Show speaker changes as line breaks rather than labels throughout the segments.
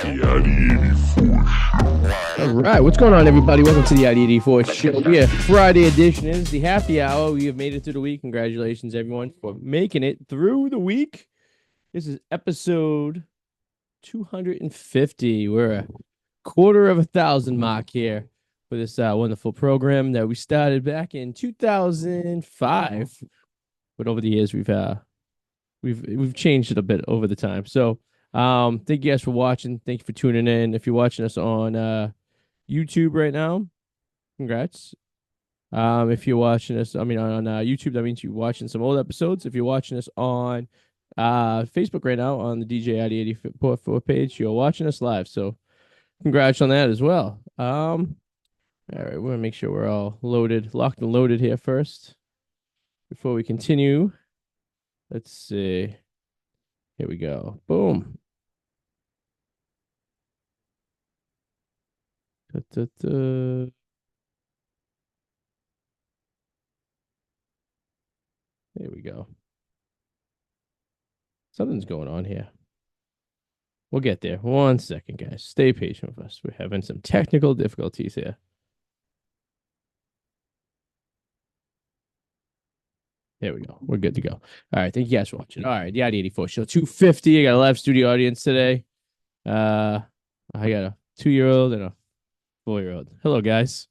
All right, what's going on, everybody? Welcome to the ID84 show. Yeah, Friday edition is the happy hour. We have made it through the week. Congratulations, everyone, for making it through the week. This is episode 250. We're a quarter of 1,000 mark here for this wonderful program that we started back in 2005. But over the years, we've changed it a bit over the time. So, thank you guys for watching. Thank you for tuning in. If you're watching us on YouTube right now, congrats. If you're watching us, on YouTube, that means you're watching some old episodes. If you're watching us on Facebook right now on the DJ Arty 84 page, you're watching us live. So congrats on that as well. All right, we're gonna make sure we're all loaded, locked and loaded here first before we continue. Let's see. Here we go. Boom. There we go. Something's going on here. We'll get there. 1 second, guys. Stay patient with us. We're having some technical difficulties here. There we go. We're good to go. All right. Thank you guys for watching. All right. The ID84 show 250. I got a live studio audience today. I got a 2-year-old and a 4-year-old. Hello, guys.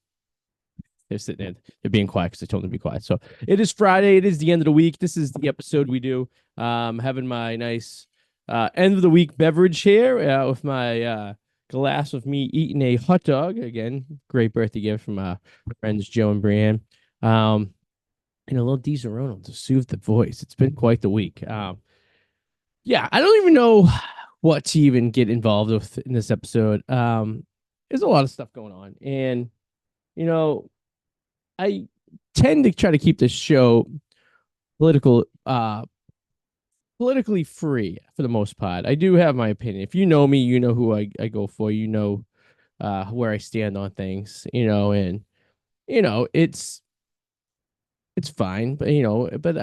They're sitting there. They're being quiet because I told them to be quiet. So it is Friday. It is the end of the week. This is the episode we do. Having my nice end of the week beverage here with my glass of me eating a hot dog. Again, great birthday gift from my friends Joe and Brianne. And a little Di-Zerona to soothe the voice. It's been quite the week. Yeah, I don't even know what to even get involved with in this episode. There's a lot of stuff going on. And, you know, I tend to try to keep this show politically free for the most part. I do have my opinion. If you know me, you know who I go for. You know where I stand on things, and, it's fine, but I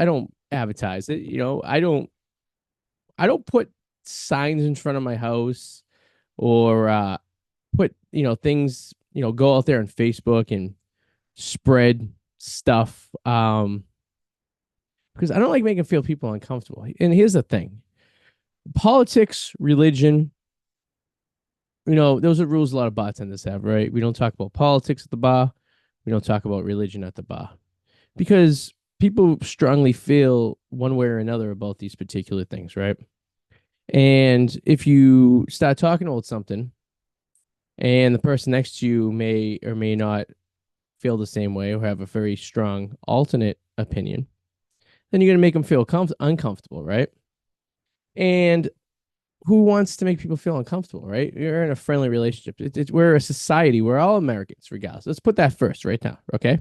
don't advertise it. I don't put signs in front of my house or put, things, go out there on Facebook and spread stuff because I don't like making feel people uncomfortable. And here's the thing. Politics, religion, those are rules a lot of bartenders have, right? We don't talk about politics at the bar. We don't talk about religion at the bar because people strongly feel one way or another about these particular things, right? And if you start talking about something and the person next to you may or may not feel the same way or have a very strong alternate opinion, then you're going to make them feel uncomfortable, right? And who wants to make people feel uncomfortable, right? You're in a friendly relationship. We're a society. We're all Americans, regardless. Let's put that first right now, okay?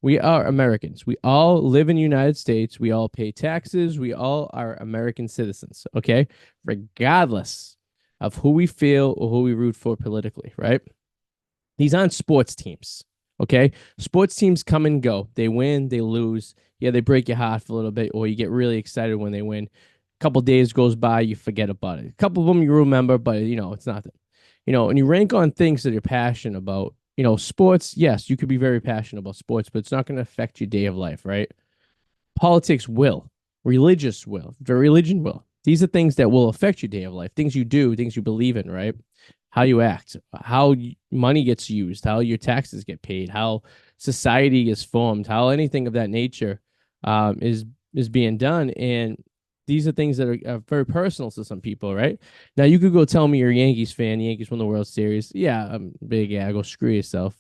We are Americans. We all live in the United States. We all pay taxes. We all are American citizens, okay? Regardless of who we feel or who we root for politically, right? These aren't sports teams, okay? Sports teams come and go. They win, they lose. Yeah, they break your heart for a little bit, or you get really excited when they win. A couple of days goes by, you forget about it. A couple of them you remember, but, it's nothing. And you rank on things that you're passionate about. Sports, yes, you could be very passionate about sports, but it's not going to affect your day of life, right? Politics will. Religious will. The religion will. These are things that will affect your day of life. Things you do, things you believe in, right? How you act, how money gets used, how your taxes get paid, how society is formed, how anything of that nature is being done. And these are things that are very personal to some people, right? Now, you could go tell me you're a Yankees fan. The Yankees won the World Series. Yeah, I'm big. Yeah, go screw yourself.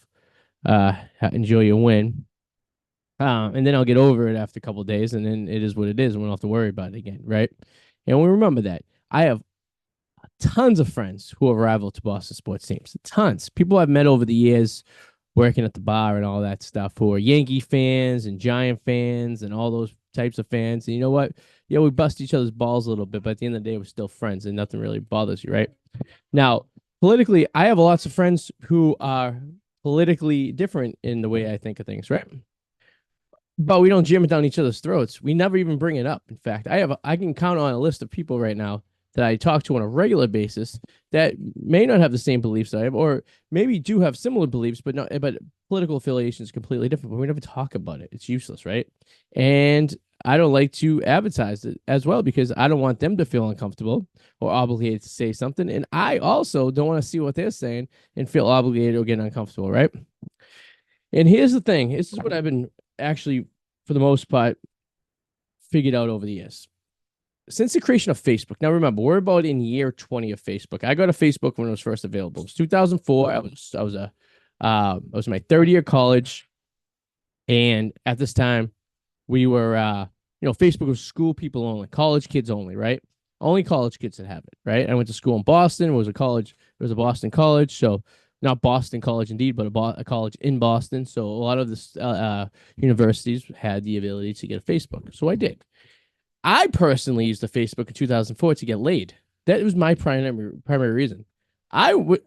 Enjoy your win. And then I'll get over it after a couple of days, and then it is what it is, and we don't have to worry about it again, right? And we remember that. I have tons of friends who are rival to Boston sports teams. Tons. People I've met over the years working at the bar and all that stuff who are Yankee fans and Giant fans and all those types of fans. And you know what? Yeah, we bust each other's balls a little bit, but at the end of the day, we're still friends and nothing really bothers you, right? Now, politically, I have lots of friends who are politically different in the way I think of things, right? But we don't jam it down each other's throats. We never even bring it up. In fact, I can count on a list of people right now that I talk to on a regular basis that may not have the same beliefs I have, or maybe do have similar beliefs, but political affiliation is completely different. But we never talk about it. It's useless, right? And I don't like to advertise it as well because I don't want them to feel uncomfortable or obligated to say something. And I also don't want to see what they're saying and feel obligated or get uncomfortable, right? And here's the thing. This is what I've been actually, for the most part, figured out over the years. Since the creation of Facebook, now remember, we're about in year 20 of Facebook. I got a Facebook when it was first available. It was 2004. I was in my third year of college. And at this time, we were, Facebook was school people only, college kids only, right? Only college kids that have it, right? I went to school in Boston. It was a Boston college. So not Boston College indeed, but a college in Boston. So a lot of the universities had the ability to get a Facebook. So I did. I personally used the Facebook in 2004 to get laid. That was my primary reason. I would,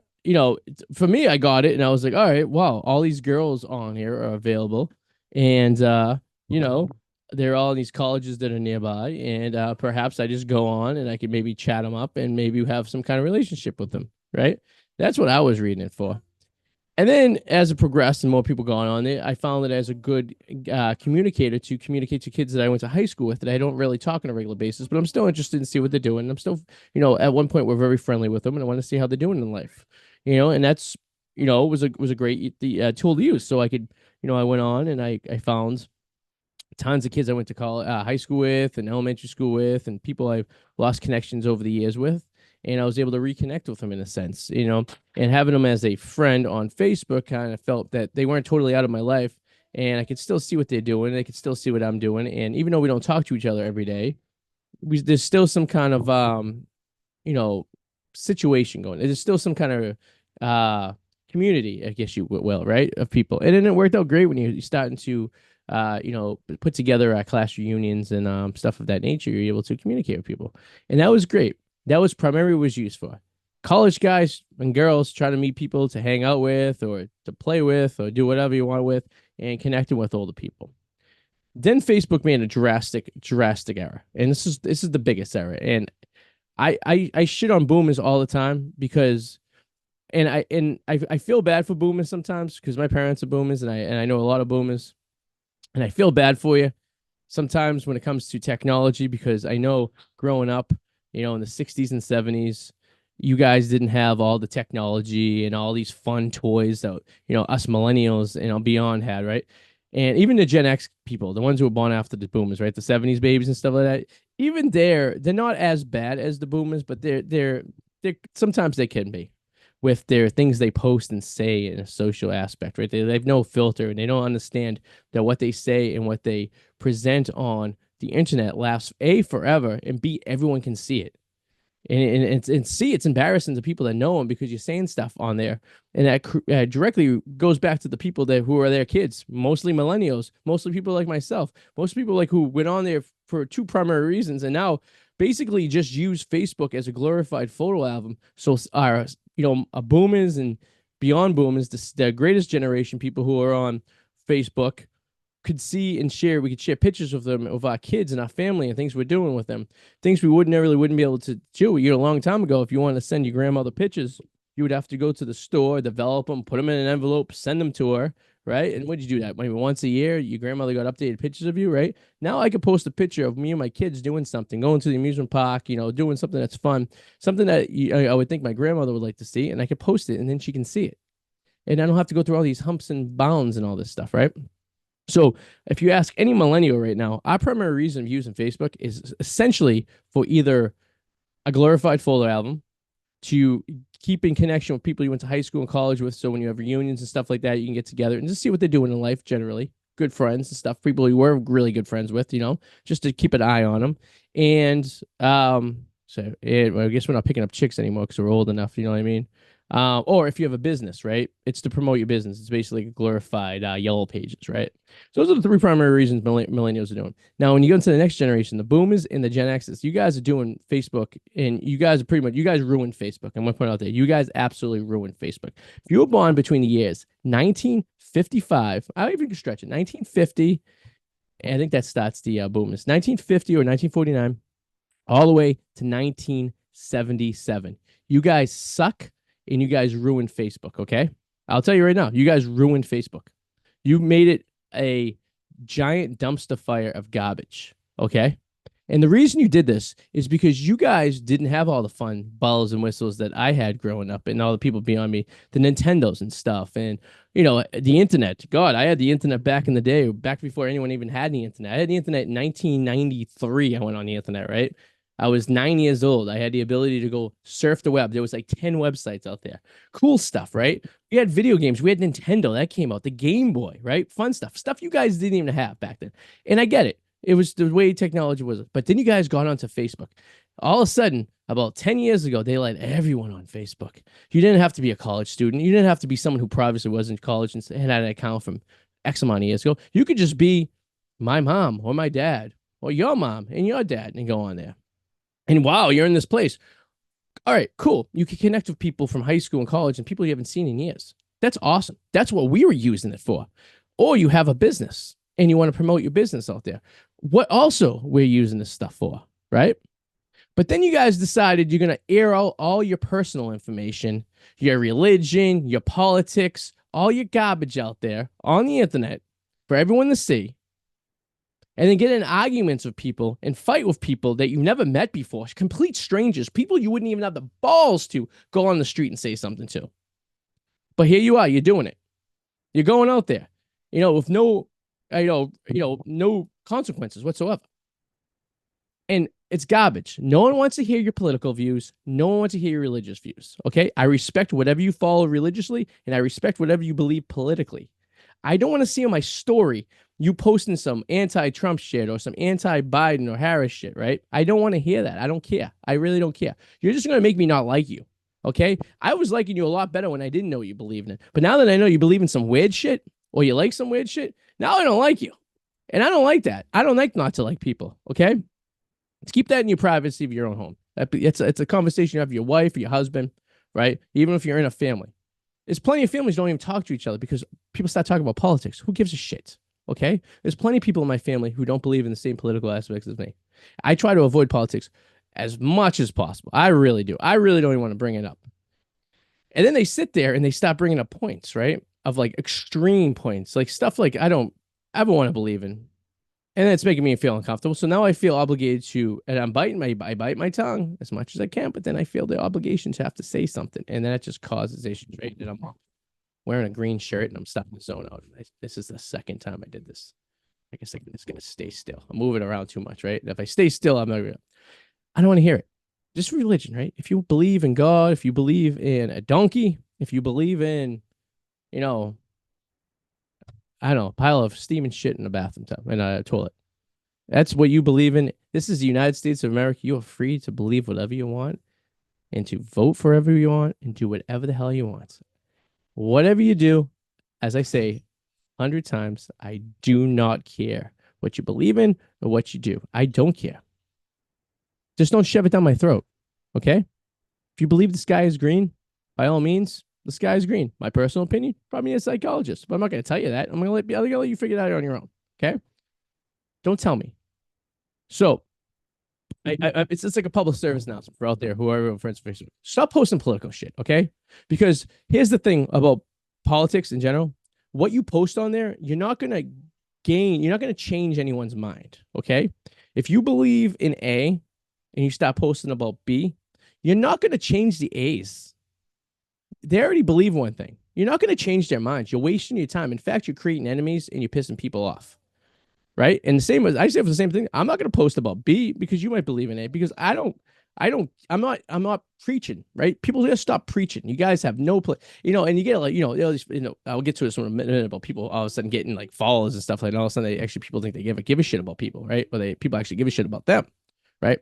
for me, I got it and I was like, all right, wow, all these girls on here are available. And, they're all in these colleges that are nearby. And perhaps I just go on and I could maybe chat them up and maybe have some kind of relationship with them. Right. That's what I was reading it for. And then as it progressed and more people going on it, I found that as a good communicator to communicate to kids that I went to high school with that I don't really talk on a regular basis, but I'm still interested in see what they're doing. I'm still, at one point we're very friendly with them and I want to see how they're doing in life, and that's, was a great tool to use. So I could, I went on and I found tons of kids I went to college, high school with and elementary school with, and people I've lost connections over the years with. And I was able to reconnect with them in a sense, and having them as a friend on Facebook kind of felt that they weren't totally out of my life and I could still see what they're doing. They could still see what I'm doing. And even though we don't talk to each other every day, there's still some kind of, situation going. There's still some kind of, community, I guess you will, right, of people. And then it worked out great when you're starting to, put together class reunions and stuff of that nature. You're able to communicate with people, and that was great. That was primarily what it was used for. College guys and girls trying to meet people to hang out with or to play with or do whatever you want with and connecting with older people. Then Facebook made a drastic error, and this is the biggest error. And I shit on boomers all the time because I feel bad for boomers sometimes because my parents are boomers and I know a lot of boomers, and I feel bad for you sometimes when it comes to technology because I know growing up, in the 60s and 70s, you guys didn't have all the technology and all these fun toys that, us millennials, beyond had, right? And even the Gen X people, the ones who were born after the boomers, right? The 70s babies and stuff like that, even they're not as bad as the boomers, but they're sometimes they can be with their things they post and say in a social aspect, right? They have no filter and they don't understand that what they say and what they present on the internet lasts forever, and everyone can see it. And C, it's embarrassing to people that know them because you're saying stuff on there, and that directly goes back to the people who are their kids, mostly millennials, mostly people like myself, most people like who went on there for two primary reasons, and now basically just use Facebook as a glorified photo album. So our boomers and beyond boomers, the greatest generation, people who are on Facebook could see and share. We could share pictures of them, of our kids and our family and things we're doing with them. Things we wouldn't be able to do. A long time ago, if you wanted to send your grandmother pictures, you would have to go to the store, develop them, put them in an envelope, send them to her, right? And would you do that? Maybe once a year, your grandmother got updated pictures of you, right? Now I could post a picture of me and my kids doing something, going to the amusement park, doing something that's fun, something that I would think my grandmother would like to see, and I could post it, and then she can see it. And I don't have to go through all these humps and bounds and all this stuff, right? So if you ask any millennial right now, our primary reason of using Facebook is essentially for either a glorified photo album, to keep in connection with people you went to high school and college with. So when you have reunions and stuff like that, you can get together and just see what they're doing in life generally. Good friends and stuff, people you were really good friends with, just to keep an eye on them. And so I guess we're not picking up chicks anymore because we're old enough, you know what I mean? Or if you have a business, right? It's to promote your business. It's basically glorified Yellow Pages, right? So those are the three primary reasons millennials are doing. Now, when you go into the next generation, the boomers and the Gen X's, you guys are doing Facebook, and you guys ruined Facebook. I'm going to point out there, you guys absolutely ruined Facebook. If you were born between the years 1955, I even can stretch it, 1950, and I think that starts the boomers, 1950 or 1949, all the way to 1960. 1977. You guys suck and you guys ruined Facebook, okay? I'll tell you right now, you guys ruined Facebook. You made it a giant dumpster fire of garbage, okay? And the reason you did this is because you guys didn't have all the fun bells and whistles that I had growing up and all the people beyond me, the Nintendos and stuff, and the internet. God, I had the internet back in the day, back before anyone even had the internet. I had the internet in 1993. I went on the internet, right? I was 9 years old. I had the ability to go surf the web. There was like 10 websites out there. Cool stuff, right? We had video games. We had Nintendo. That came out. The Game Boy, right? Fun stuff. Stuff you guys didn't even have back then. And I get it. It was the way technology was. But then you guys got onto Facebook. All of a sudden, about 10 years ago, they let everyone on Facebook. You didn't have to be a college student. You didn't have to be someone who obviously was in college and had an account from X amount of years ago. You could just be my mom or my dad or your mom and your dad and go on there. And wow, you're in this place. All right, cool. You can connect with people from high school and college and people you haven't seen in years. That's awesome. That's what we were using it for. Or you have a business and you want to promote your business out there. What also we're using this stuff for, right? But then you guys decided you're going to air out all your personal information, your religion, your politics, all your garbage out there on the internet for everyone to see. And then get in arguments with people and fight with people that you've never met before, complete strangers, people you wouldn't even have the balls to go on the street and say something to. But here you are, you're doing it. You're going out there, with no, no consequences whatsoever. And it's garbage. No one wants to hear your political views. No one wants to hear your religious views. Okay. I respect whatever you follow religiously, and I respect whatever you believe politically. I don't want to see on my story you posting some anti-Trump shit or some anti-Biden or Harris shit, right? I don't want to hear that. I don't care. I really don't care. You're just going to make me not like you, okay? I was liking you a lot better when I didn't know what you believed in. But now that I know you believe in some weird shit or you like some weird shit, now I don't like you. And I don't like that. I don't like not to like people, okay? Let's keep that in your privacy of your own home. It's a conversation you have with your wife or your husband, right? Even if you're in a family. There's plenty of families don't even talk to each other because people start talking about politics. Who gives a shit? Okay? There's plenty of people in my family who don't believe in the same political aspects as me. I try to avoid politics as much as possible. I really do. I really don't even want to bring it up. And then they sit there and they stop bringing up points, right? Of like extreme points, like stuff like I don't ever want to believe in. And it's making me feel uncomfortable. So now I feel obligated to, and I bite my tongue as much as I can, but then I feel the obligation to have to say something. And then it just causes issues, right? That I'm wearing a green shirt and I'm stuck in the zone out. This is the second time I did this. I guess it's going to stay still. I'm moving around too much, right? If I stay still, I don't want to hear it. Just religion, right? If you believe in God, if you believe in a donkey, if you believe in, I don't know, a pile of steaming shit in a bathroom tub and a toilet. That's what you believe in. This is the United States of America. You are free to believe whatever you want and to vote for whatever you want and do whatever the hell you want. Whatever you do, as I say 100 times, I do not care what you believe in or what you do. I don't care. Just don't shove it down my throat, okay? If you believe the sky is green, by all means, the sky is green. My personal opinion, probably a psychologist, but I'm not going to tell you that. I'm going to let you figure it out on your own, okay? Don't tell me. So, it's just like a public service announcement for out there, whoever friends on Facebook. Stop posting political shit, okay? Because here's the thing about politics in general. What you post on there, you're not going to change anyone's mind, okay? If you believe in A and you stop posting about B, you're not going to change the A's. They already believe one thing. You're not going to change their minds. You're wasting your time. In fact, you're creating enemies and you're pissing people off. Right. And the same as I say for the same thing. I'm not going to post about B because you might believe in A because I'm not preaching. Right. People just stop preaching. You guys have no place, and you get like, I'll get to this in a minute about people all of a sudden getting like followers and stuff like that. All of a sudden people think they give a shit about people. Right. Or people actually give a shit about them. Right.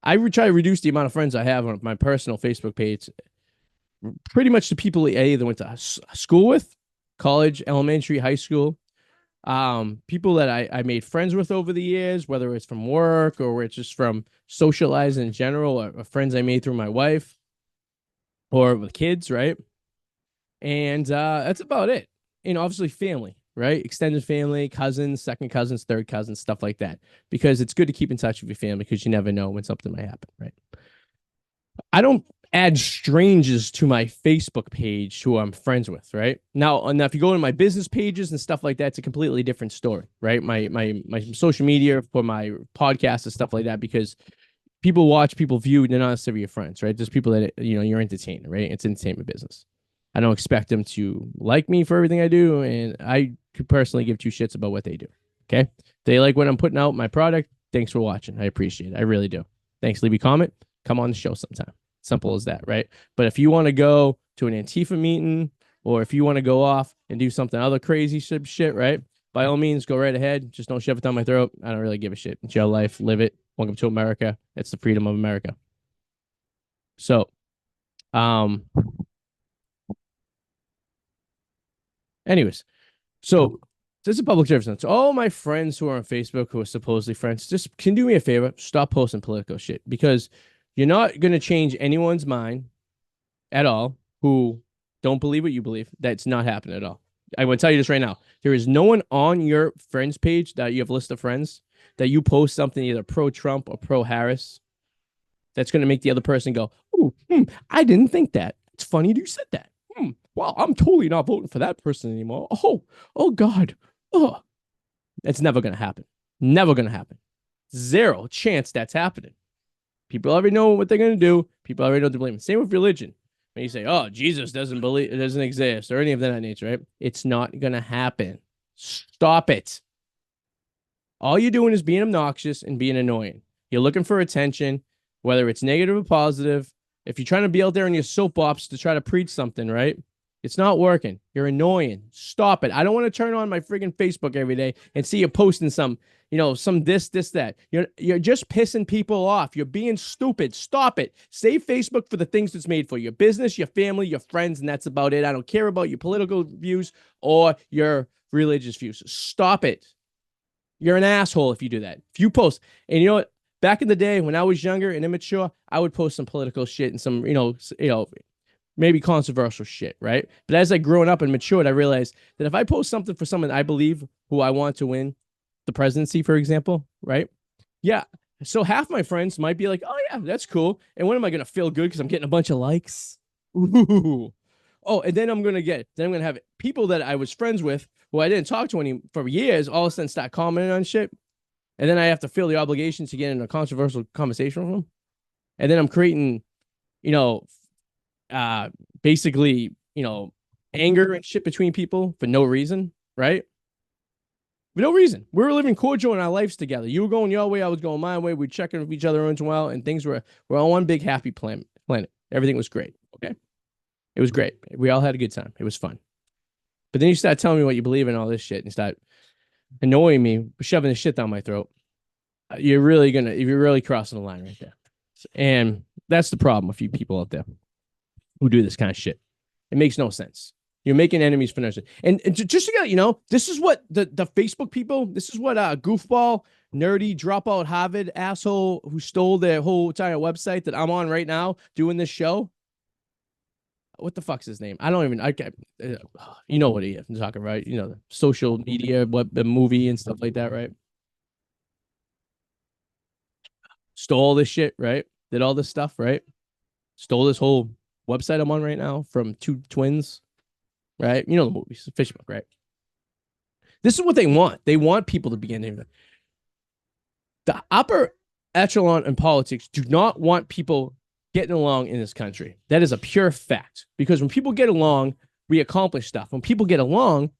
I try to reduce the amount of friends I have on my personal Facebook page pretty much to people I either went to school with, college, elementary, high school. People that I made friends with over the years, whether it's from work or it's just from socializing in general, or friends I made through my wife or with kids, right? And that's about it. And obviously family, right? Extended family, cousins, second cousins, third cousins, stuff like that. Because it's good to keep in touch with your family because you never know when something might happen, right? I don't add strangers to my Facebook page who I'm friends with, right? Now if you go to my business pages and stuff like that, it's a completely different story, right? My social media for my podcast and stuff like that, because people watch, people view, they're not necessarily your friends, right? There's people that you're entertaining, right? It's entertainment business. I don't expect them to like me for everything I do, and I could personally give two shits about what they do. Okay, if they like what I'm putting out, my product. Thanks for watching. I appreciate it. I really do. Thanks. Leave a comment. Come on the show sometime. Simple as that, right? But if you want to go to an Antifa meeting, or if you want to go off and do something other crazy shit, right? By all means, go right ahead. Just don't shove it down my throat. I don't really give a shit. It's your life. Live it. Welcome to America. It's the freedom of America. So, um, anyways, so this is a public service announcement. All my friends who are on Facebook who are supposedly friends, just can do me a favor, stop posting political shit, because you're not going to change anyone's mind at all who don't believe what you believe. That's not happening at all. I want to tell you this right now. There is no one on your friends page that you have a list of friends that you post something either pro Trump or pro Harris that's going to make the other person go, "Oh, I didn't think that. It's funny you said that. Well, I'm totally not voting for that person anymore. Oh God. Oh, it's never going to happen. Never going to happen. Zero chance that's happening. People already know what they're going to do. People already know what to blame. Same with religion. When you say, "Oh, Jesus doesn't believe, it doesn't exist," or any of that nature, right? It's not going to happen. Stop it. All you're doing is being obnoxious and being annoying. You're looking for attention, whether it's negative or positive. If you're trying to be out there in your soapbox to try to preach something, right? It's not working. You're annoying. Stop it. I don't want to turn on my friggin' Facebook every day and see you posting some, some this, that. You're just pissing people off. You're being stupid. Stop it. Save Facebook for the things it's made for. Your business, your family, your friends, and that's about it. I don't care about your political views or your religious views. Stop it. You're an asshole if you do that. If you post, and you know what? Back in the day when I was younger and immature, I would post some political shit and some, maybe controversial shit, right? But as I grown up and matured, I realized that if I post something for someone I believe who I want to win the presidency, for example, right? Yeah. So half my friends might be like, "Oh yeah, that's cool." And when am I gonna feel good because I'm getting a bunch of likes? Ooh. Oh, and then I'm gonna have people that I was friends with who I didn't talk to any for years all of a sudden start commenting on shit. And then I have to feel the obligation to get in a controversial conversation with them. And then I'm creating, you know, basically, anger and shit between people for no reason, right? For no reason. We were living cordial in our lives together. You were going your way, I was going my way. We were checking with each other once in a while, and things were on one big happy planet. Everything was great. Okay. It was great. We all had a good time. It was fun. But then you start telling me what you believe in, all this shit, and start annoying me, shoving the shit down my throat. You're really crossing the line right there. And that's the problem with you people out there who do this kind of shit. It makes no sense. You're making enemies for nothing. And just to get this is what the Facebook people, this is what goofball, nerdy, dropout Harvard asshole who stole their whole entire website that I'm on right now doing this show. What the fuck's his name? I don't even. I can't. You know what he is. I'm talking about. The social media, the movie and stuff like that, right? Stole this shit, right? Did all this stuff, right? Stole this whole website I'm on right now from two twins, right? You know the movies, Fish Book, right? This is what they want. They want people to begin to. The upper echelon in politics do not want people getting along in this country. That is a pure fact. Because when people get along, we accomplish stuff. When people get along,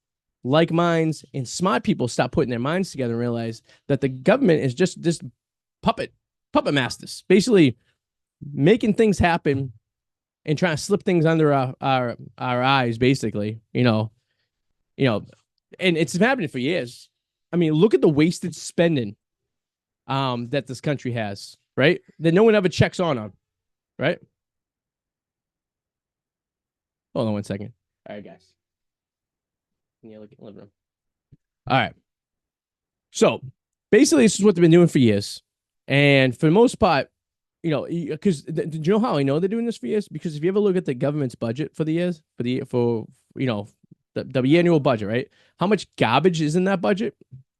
like minds and smart people stop putting their minds together and realize that the government is just this puppet masters, basically making things happen and trying to slip things under our eyes, basically, and it's been happening for years. I mean, look at the wasted spending that this country has, right? That no one ever checks on. Right? Hold on one second. All right, guys. Yeah, look at the living room. All right. So basically, this is what they've been doing for years. And for the most part, because did you know how I know they're doing this for years? Because if you ever look at the government's budget for the years, the annual budget, right? How much garbage is in that budget?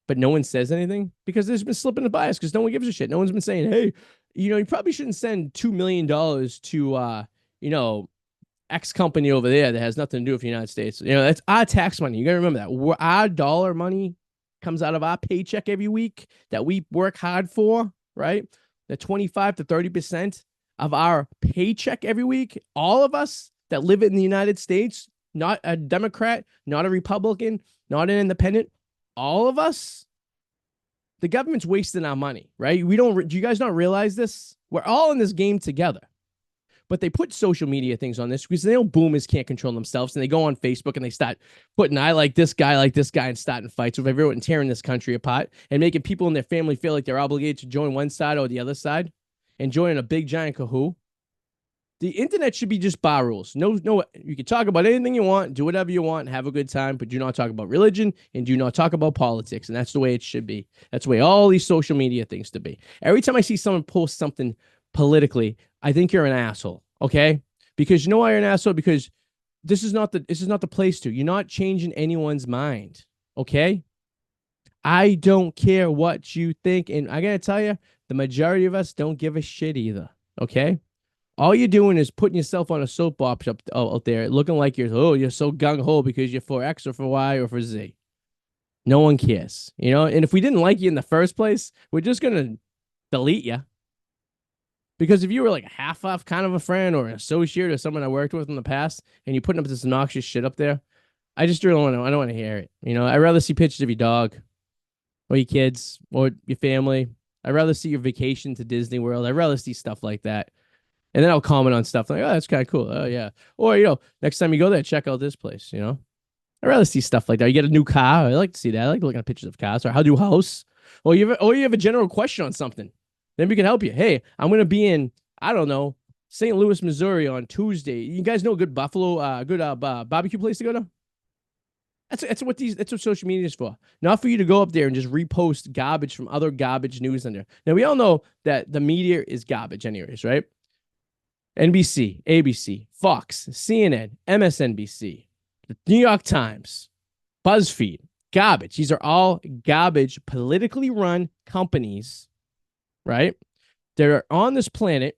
But no one says anything because there's been slipping the bias because no one gives a shit. No one's been saying, "Hey, You probably shouldn't send $2 million to you know, X company over there that has nothing to do with the United States. That's our tax money. You got to remember that. Our dollar money comes out of our paycheck every week that we work hard for, right? The 25 to 30% of our paycheck every week, all of us that live in the United States, not a Democrat, not a Republican, not an independent, all of us, the government's wasting our money, right? Do you guys not realize this? We're all in this game together. But they put social media things on this because they know boomers can't control themselves, and they go on Facebook and they start putting "I like this guy," and starting fights with everyone and tearing this country apart and making people in their family feel like they're obligated to join one side or the other side and join a big giant kahoo. The internet should be just bar rules. No, you can talk about anything you want, do whatever you want, have a good time, but do not talk about religion and do not talk about politics. And that's the way it should be. That's the way all these social media things to be. Every time I see someone post something politically, I think you're an asshole. Okay? Because you know why you're an asshole? Because this is not the place to. You're not changing anyone's mind. Okay? I don't care what you think. And I gotta tell you, the majority of us don't give a shit either. Okay? All you're doing is putting yourself on a soapbox out there, looking like you're so gung ho because you're for X or for Y or for Z. No one cares, And if we didn't like you in the first place, we're just gonna delete you. Because if you were like a half off kind of a friend or an associate or someone I worked with in the past, and you're putting up this obnoxious shit up there, I just really want to. I don't want to hear it. I'd rather see pictures of your dog, or your kids, or your family. I'd rather see your vacation to Disney World. I'd rather see stuff like that. And then I'll comment on stuff like, oh, that's kind of cool. Oh, yeah. Or, next time you go there, check out this place. I'd rather see stuff like that. You get a new car. I like to see that. I like looking at pictures of cars. Or how do house? Or you have a general question on something. Then we can help you. Hey, I'm going to be in, I don't know, St. Louis, Missouri on Tuesday. You guys know a good barbecue place to go to? That's what social media is for. Not for you to go up there and just repost garbage from other garbage news on there. Now, we all know that the media is garbage anyways, right? NBC, ABC, Fox, CNN, MSNBC, the New York Times, BuzzFeed, garbage. These are all garbage, politically run companies, right? That are on this planet,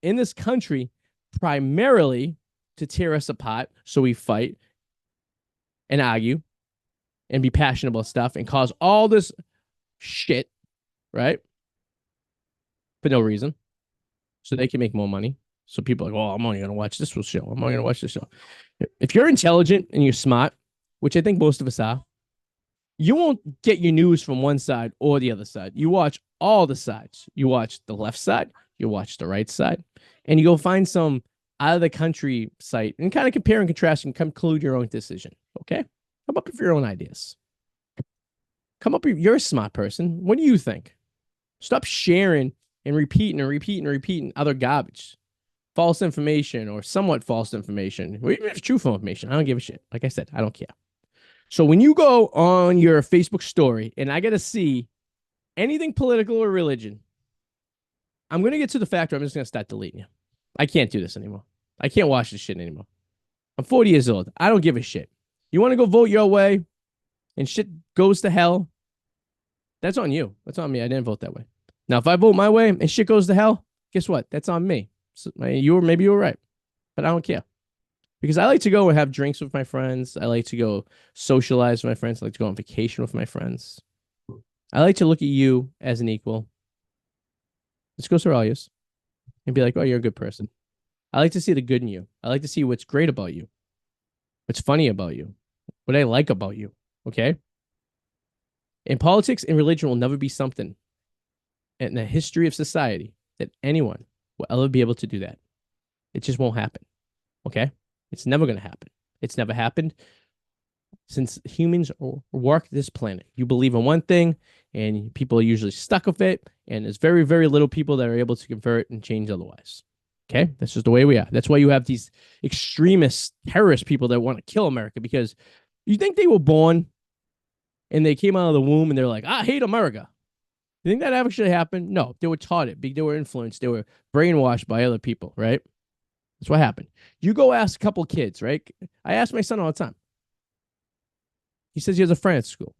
in this country, primarily to tear us apart so we fight and argue and be passionate about stuff and cause all this shit, right? For no reason. So they can make more money. So people are like, oh, I'm only going to watch this show. I'm only going to watch this show. If you're intelligent and you're smart, which I think most of us are, you won't get your news from one side or the other side. You watch all the sides. You watch the left side, you watch the right side, and you go find some out of the country site and kind of compare and contrast and conclude your own decision. Okay? Come up with your own ideas. You're a smart person. What do you think? Stop sharing and repeating other garbage. False information or somewhat false information, or even if it's truthful information. I don't give a shit. Like I said, I don't care. So when you go on your Facebook story and I get to see anything political or religion, I'm going to get to the fact where I'm just going to start deleting you. I can't do this anymore. I can't watch this shit anymore. I'm 40 years old. I don't give a shit. You want to go vote your way and shit goes to hell? That's on you. That's on me. I didn't vote that way. Now, if I vote my way and shit goes to hell, guess what? That's on me. So maybe you were right, but I don't care. Because I like to go and have drinks with my friends. I like to go socialize with my friends. I like to go on vacation with my friends. I like to look at you as an equal. Let's go through all yours and be like, oh, you're a good person. I like to see the good in you. I like to see what's great about you, what's funny about you, what I like about you, okay? And politics and religion will never be something in the history of society that anyone will ever be able to do that. It just won't happen, okay? It's never going to happen. It's never happened since humans walk this planet. You believe in one thing, and people are usually stuck with it, and there's very, very little people that are able to convert and change otherwise. Okay? That's just the way we are. That's why you have these extremist terrorist people that want to kill America, because you think they were born and they came out of the womb and they're like, I hate America. You think that actually happened? No, they were taught it. They were influenced. They were brainwashed by other people, right? That's what happened. You go ask a couple kids, right? I ask my son all the time. He says he has a friend at school.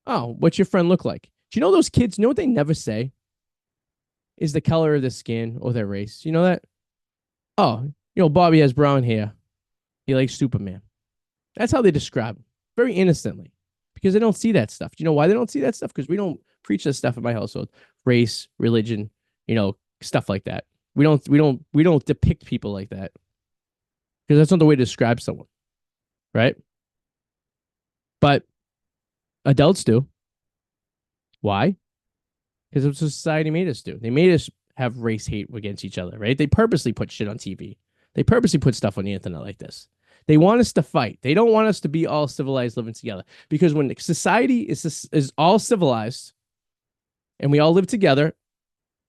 Oh, what's your friend look like? Do you know those kids? You know what they never say? is the color of the skin or their race. You know that? Oh, Bobby has brown hair. He likes Superman. That's how they describe him, very innocently, because they don't see that stuff. Do you know why they don't see that stuff? Because we don't preach this stuff in my household: race, religion, stuff like that. We don't depict people like that because that's not the way to describe someone, right? But adults do. Why? Because it's what society made us do. They made us have race hate against each other, right? They purposely put shit on TV. They purposely put stuff on the internet like this. They want us to fight. They don't want us to be all civilized living together. Because when society is all civilized and we all live together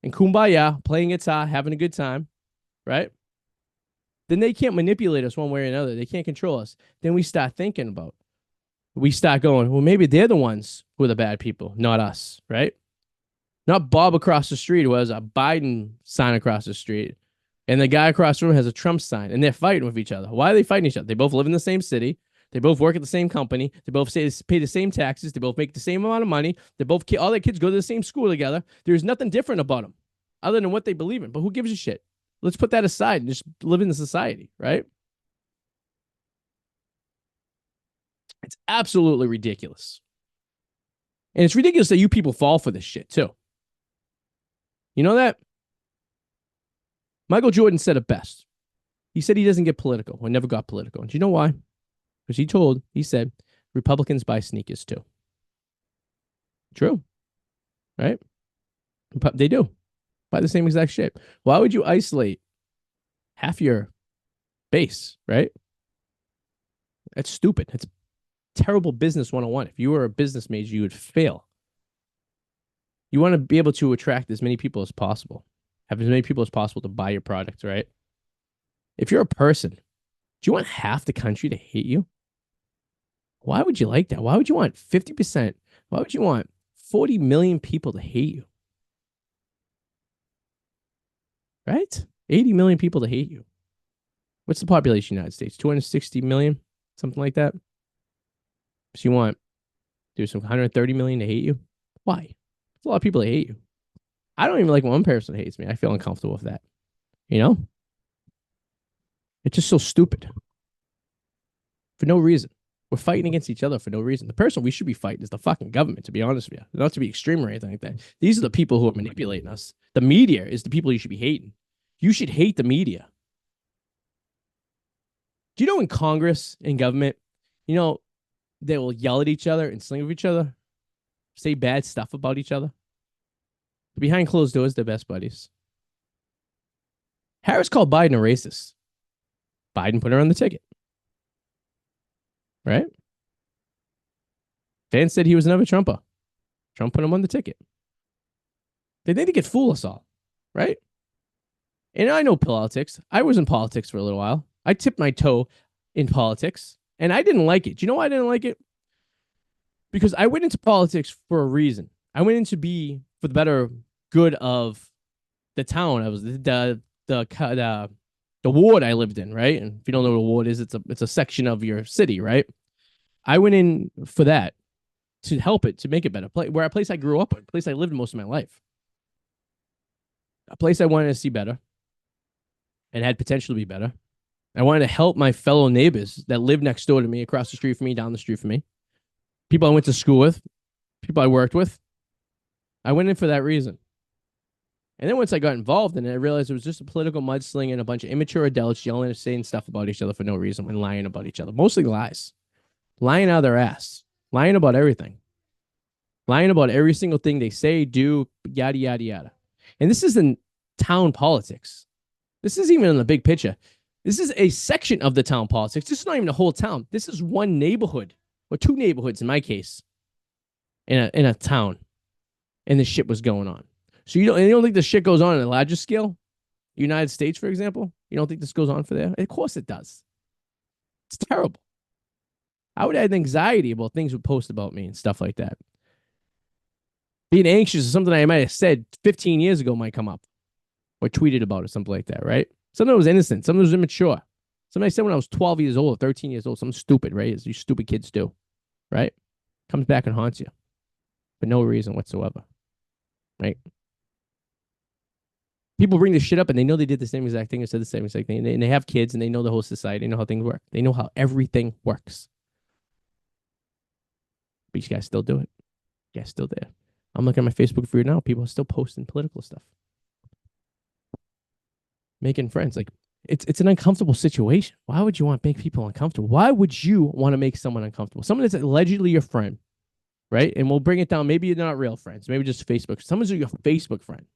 in kumbaya, playing guitar, having a good time, right? Then they can't manipulate us one way or another. They can't control us. Then we start thinking about, we start going, well, maybe they're the ones who are the bad people, not us, right? Not Bob across the street who has a Biden sign across the street, and the guy across the room has a Trump sign, and they're fighting with each other. Why are they fighting each other? They both live in the same city. They both work at the same company. They both pay the same taxes. They both make the same amount of money. They both all their kids go to the same school together. There's nothing different about them other than what they believe in. But who gives a shit? Let's put that aside and just live in the society, right? It's absolutely ridiculous. And it's ridiculous that you people fall for this shit, too. You know that? Michael Jordan said it best. He said he doesn't get political or never got political. And do you know why? Because he said, Republicans buy sneakers too. True. Right? They do. Buy the same exact shit. Why would you isolate half your base, right? That's stupid. It's terrible business 101. If you were a business major, you would fail. You want to be able to attract as many people as possible. Have as many people as possible to buy your product, right? If you're a person, do you want half the country to hate you? Why would you like that? Why would you want 50%? Why would you want 40 million people to hate you? Right? 80 million people to hate you. What's the population of the United States? 260 million? Something like that? So you want, there's some 130 million to hate you? Why? There's a lot of people that hate you. I don't even like when one person hates me. I feel uncomfortable with that. You know? It's just so stupid. For no reason. We're fighting against each other for no reason. The person we should be fighting is the fucking government, to be honest with you. Not to be extreme or anything like that. These are the people who are manipulating us. The media is the people you should be hating. You should hate the media. Do you know in Congress, in government, they will yell at each other and sling with each other, say bad stuff about each other? Behind closed doors, they're best buddies. Harris called Biden a racist. Biden put her on the ticket. Right? Vance said he was another Trumper. Trump put him on the ticket. They think they could fool us all. Right? And I know politics. I was in politics for a little while. I tipped my toe in politics, and I didn't like it. Do you know why I didn't like it? Because I went into politics for a reason. I went in to be for the better good of the town. I was the ward I lived in, right? And if you don't know what a ward is, it's a section of your city, right? I went in for that to help it, to make it better. A place I grew up in, a place I lived most of my life, a place I wanted to see better and had potential to be better. I wanted to help my fellow neighbors that live next door to me, across the street from me, down the street from me, people I went to school with, people I worked with. I went in for that reason. And then once I got involved in it, I realized it was just a political mudsling and a bunch of immature adults yelling and saying stuff about each other for no reason and lying about each other. Mostly lies. Lying out of their ass. Lying about everything. Lying about every single thing they say, do, yada, yada, yada. And this isn't town politics. This isn't even in the big picture. This is a section of the town politics. This is not even the whole town. This is one neighborhood, or two neighborhoods in my case, in a town. And this shit was going on. So you don't think this shit goes on a larger scale? United States, for example? You don't think this goes on for there? Of course it does. It's terrible. I would have anxiety about things would post about me and stuff like that. Being anxious is something I might have said 15 years ago might come up. Or tweeted about it, something like that, right? Something was innocent. Something was immature. Something I said when I was 12 years old or 13 years old. Something stupid, right? As you stupid kids do, right? Comes back and haunts you. For no reason whatsoever, right? People bring this shit up and they know they did the same exact thing or said the same exact thing. And they have kids and they know the whole society. They know how things work. They know how everything works. But you guys still do it. You guys still there. I'm looking at my Facebook feed now. People are still posting political stuff. Making friends. Like, it's an uncomfortable situation. Why would you want to make people uncomfortable? Why would you want to make someone uncomfortable? Someone that's allegedly your friend, right? And we'll bring it down. Maybe they're not real friends. Maybe just Facebook. Someone's your Facebook friend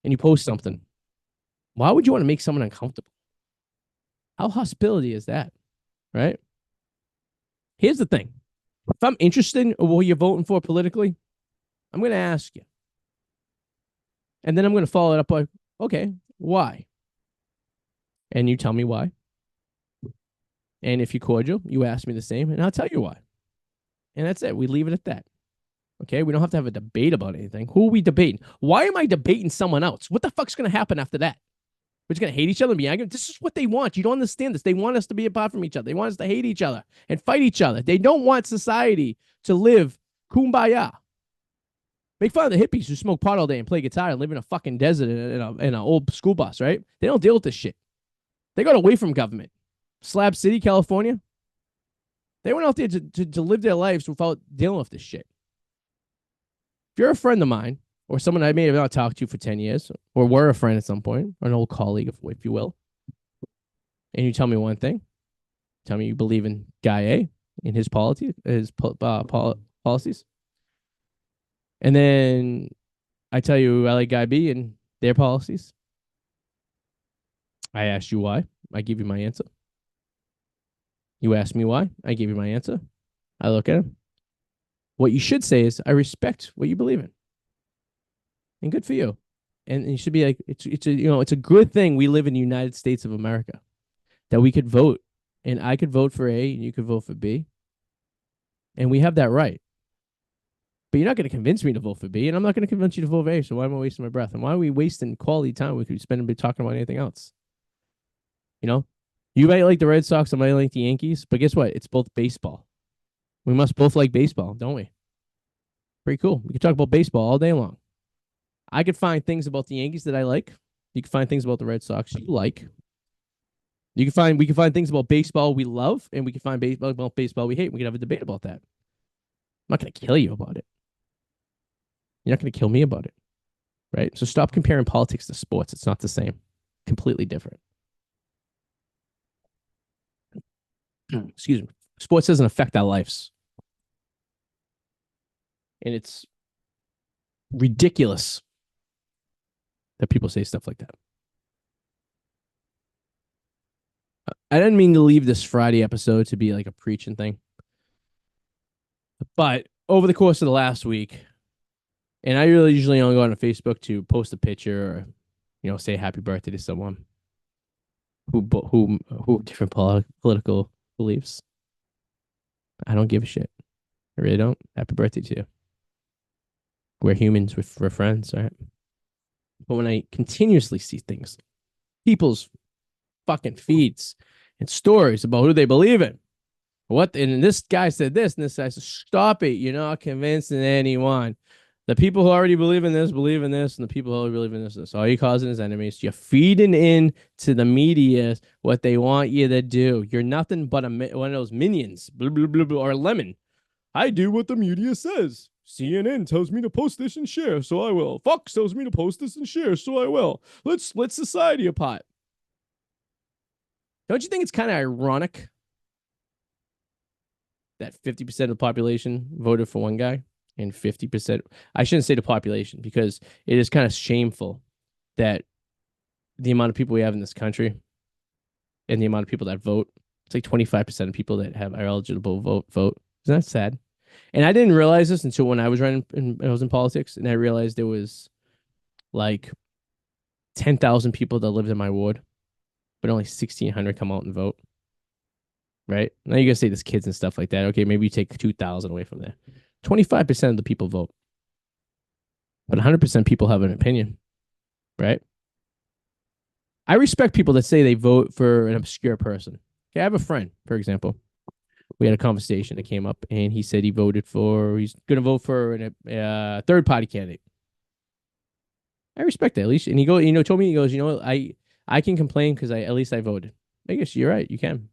and you post something. Why would you want to make someone uncomfortable? How hostility is that, right? Here's the thing. If I'm interested in what you're voting for politically, I'm going to ask you. And then I'm going to follow it up by, okay, why? And you tell me why. And if you're cordial, you ask me the same, and I'll tell you why. And that's it. We leave it at that. Okay? We don't have to have a debate about anything. Who are we debating? Why am I debating someone else? What the fuck's going to happen after that? We're just going to hate each other and be angry? This is what they want. You don't understand this. They want us to be apart from each other. They want us to hate each other and fight each other. They don't want society to live kumbaya. Make fun of the hippies who smoke pot all day and play guitar and live in a fucking desert in an old school bus, right? They don't deal with this shit. They got away from government. Slab City, California. They went out there to live their lives without dealing with this shit. If you're a friend of mine, or someone I may have not talked to for 10 years, or were a friend at some point, or an old colleague, if you will, and you tell me one thing, tell me you believe in Guy A, in his policies, and then I tell you I like Guy B and their policies. I asked you why. I give you my answer. You ask me why. I give you my answer. I look at him. What you should say is, I respect what you believe in. And good for you. And you should be like, it's a good thing we live in the United States of America, that we could vote. And I could vote for A and you could vote for B. And we have that right. But you're not going to convince me to vote for B, and I'm not going to convince you to vote for A. So why am I wasting my breath? And why are we wasting quality time we could spend talking about anything else? You know, you might like the Red Sox, I might like the Yankees, but guess what? It's both baseball. We must both like baseball, don't we? Pretty cool. We could talk about baseball all day long. I could find things about the Yankees that I like. You can find things about the Red Sox you like. We can find things about baseball we love, and we can find about baseball we hate. We can have a debate about that. I'm not going to kill you about it. You're not going to kill me about it, right? So stop comparing politics to sports. It's not the same. Completely different. Excuse me. Sports doesn't affect our lives. And it's ridiculous that people say stuff like that. I didn't mean to leave this Friday episode to be like a preaching thing. But over the course of the last week, and I really usually only go on Facebook to post a picture or, say happy birthday to someone who have different political beliefs. I don't give a shit. I really don't. Happy birthday to you. We're humans. We're friends, right? But when I continuously see things, people's fucking feeds and stories about who they believe in, and this guy said this, and this guy said, stop it. You're not convincing anyone. The people who already believe in this, and the people who already believe in this. All you're causing is enemies. You're feeding in to the media what they want you to do. You're nothing but one of those minions, blah, blah, blah, blah, or lemon. I do what the media says. CNN tells me to post this and share, so I will. Fox tells me to post this and share, so I will. Let's split society apart. Don't you think it's kind of ironic that 50% of the population voted for one guy? And 50%, I shouldn't say the population, because it is kind of shameful that the amount of people we have in this country and the amount of people that vote, it's like 25% of people that are eligible vote. Isn't that sad? And I didn't realize this until when I was running and I was in politics, and I realized there was like 10,000 people that lived in my ward, but only 1,600 come out and vote. Right? Now you're going to say there's kids and stuff like that. Okay, maybe you take 2,000 away from there. 25% of the people vote, but 100% people have an opinion, right? I respect people that say they vote for an obscure person. Okay, I have a friend, for example. We had a conversation that came up, and he said he's going to vote for a third party candidate. I respect that at least. And he told me, he goes, I can complain because at least I voted. I guess you're right. You can.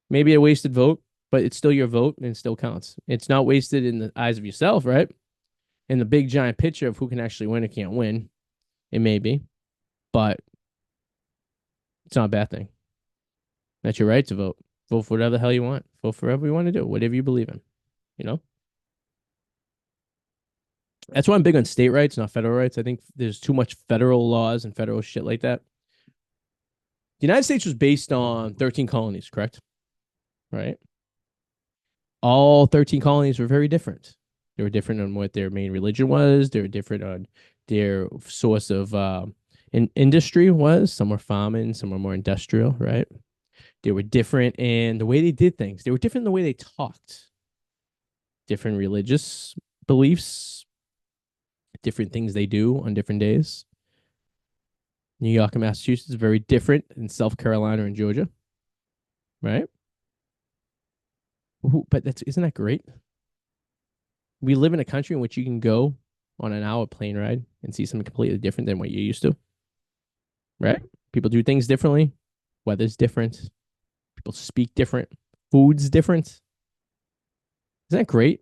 Maybe a wasted vote, but it's still your vote and it still counts. It's not wasted in the eyes of yourself, right? In the big giant picture of who can actually win or can't win, it may be, but it's not a bad thing. That's your right to vote. Vote for whatever the hell you want. Vote for whatever you want to do, whatever you believe in. You know, that's why I'm big on state rights, not federal rights. I think there's too much federal laws and federal shit like that. The United States was based on 13 colonies, correct? Right. All 13 colonies were very different. They were different on what their main religion was. They were different on their source of industry was. Some were farming, some were more industrial, right? They were different in the way they did things. They were different in the way they talked. Different religious beliefs, different things they do on different days. New York and Massachusetts is very different than South Carolina and Georgia, right? But isn't that great? We live in a country in which you can go on an hour plane ride and see something completely different than what you're used to, right? People do things differently. Weather's different. People speak different. Food's different. Isn't that great?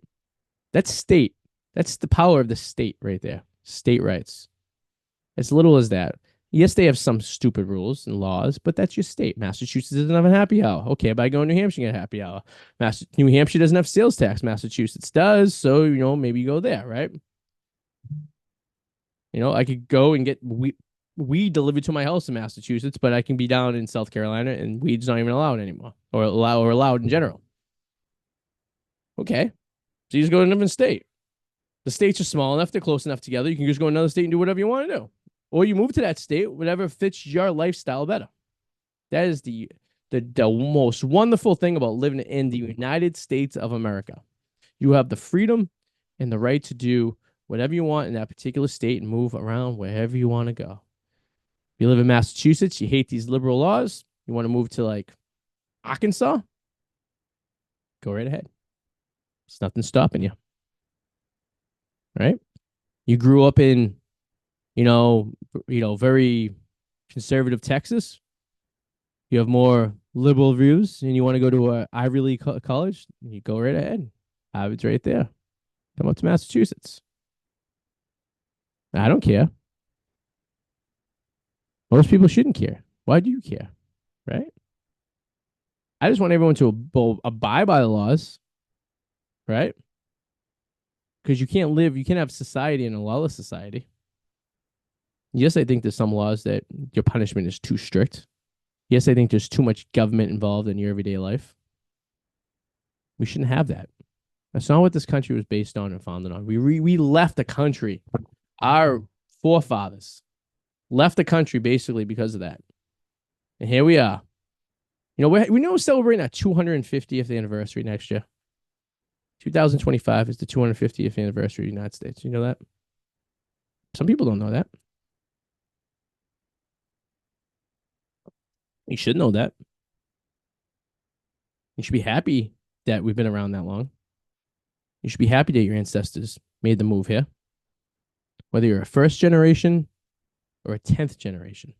That's state. That's the power of the state right there. State rights. As little as that. Yes, they have some stupid rules and laws, but that's your state. Massachusetts doesn't have a happy hour. Okay, but I go to New Hampshire and get a happy hour. New Hampshire doesn't have sales tax. Massachusetts does. So, maybe you go there, right? I could go and get weed delivered to my house in Massachusetts, but I can be down in South Carolina and weed's not even allowed anymore or allowed in general. Okay. So you just go to a different state. The states are small enough, they're close enough together. You can just go to another state and do whatever you want to do. Or you move to that state, whatever fits your lifestyle better. That is the most wonderful thing about living in the United States of America. You have the freedom and the right to do whatever you want in that particular state and move around wherever you want to go. If you live in Massachusetts, you hate these liberal laws, you want to move to like Arkansas, go right ahead. There's nothing stopping you. Right? You grew up in, very conservative Texas. You have more liberal views and you want to go to a Ivy League college, you go right ahead. Harvard's right there. Come up to Massachusetts. I don't care. Most people shouldn't care. Why do you care? Right? I just want everyone to abide by the laws, right? Because you can't have society in a lawless society. Yes, I think there's some laws that your punishment is too strict. Yes, I think there's too much government involved in your everyday life. We shouldn't have that. That's not what this country was based on and founded on. We left the country. Our forefathers left the country basically because of that. And here we are. We're celebrating our 250th anniversary next year. 2025 is the 250th anniversary of the United States. You know that? Some people don't know that. You should know that. You should be happy that we've been around that long. You should be happy that your ancestors made the move here. Whether you're a first generation or a 10th generation,